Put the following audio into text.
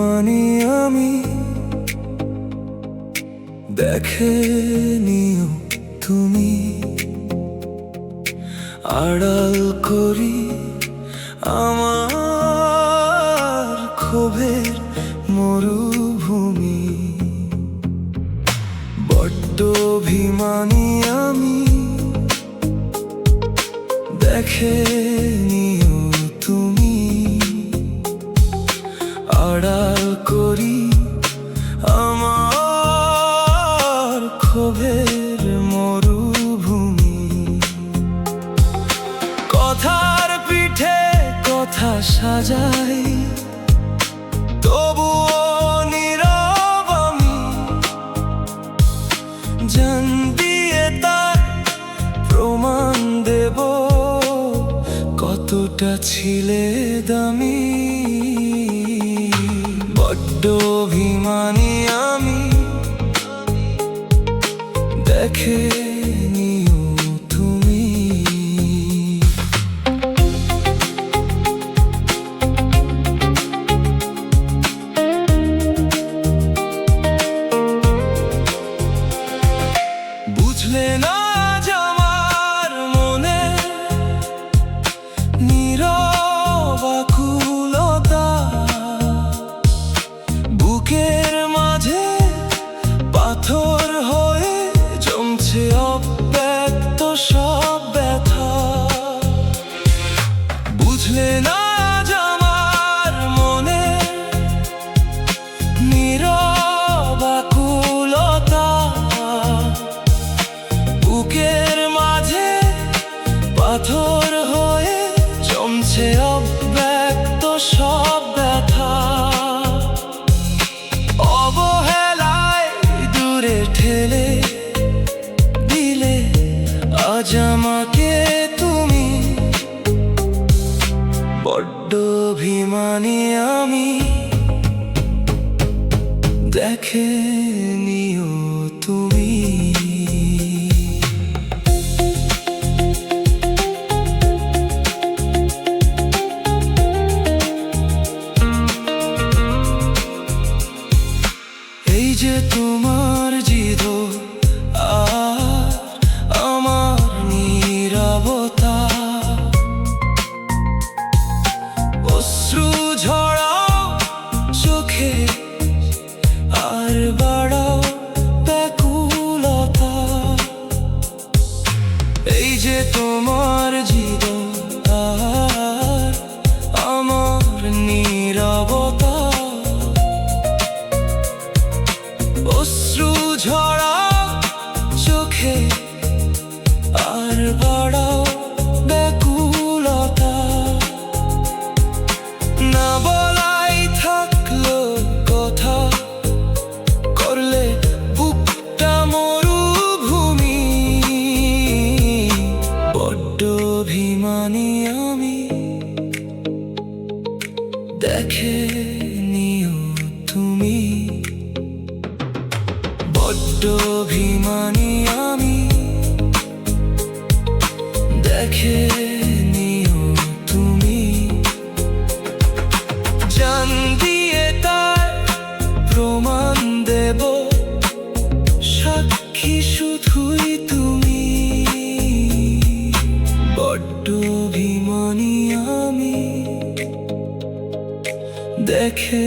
অভিমানী আমি, দেখে নিও তুমি। আড়াল করি আমার ক্ষোভের মরুভূমি। বড্ড অভিমানী আমি, দেখে নিও তুমি। আড়াল করি আমার ক্ষোভের মরুভূমি। কথার পিঠে কথা সাজাই, তবুও নীরব আমি। জান দিয়ে তার প্রমাণ দেব, কতটা ছিলে দামি। বড্ড অভিমানী আমি, দেখে নিও তুমি। বুঝলে না আজ আমার মনে নীরব আকুলতা। বুকের মাঝে পাথর হয়ে জমছে অব্যক্ত সব ব্যথা। বুঝলে না আজ আমার মনে নীরব আকুলতা। বুকের মাঝে পাথর হয়ে জমছে অব্যক্ত সব ব্যথা। অবহেলায় দূরে ঠেলে দিলে আজ আমাকে তুমি। বড্ড অভিমানী আমি, দেখে নিও তুমি। এই যে তোমার জিদ আর আমার নীরবতা। অশ্রু ঝরাও চোখে আর বাড়াও ব্যাকুলতা। এই যে তোমার জিদ আর আমার নীরবতা। অশ্রু ঝরাও চোখে আর বাড়াও ব্যাকুলতা। না বলাই থাকলো কথা, করলে বুকটা মরুভূমি। বড্ড অভিমানী আমি, দেখে নিও তুমি। বড্ড অভিমানী আমি, দেখে নিও তুমি। জান দিয়ে তার প্রমাণ দেব, সাক্ষী শুধুই তুমি। বড্ড অভিমানী আমি, দেখে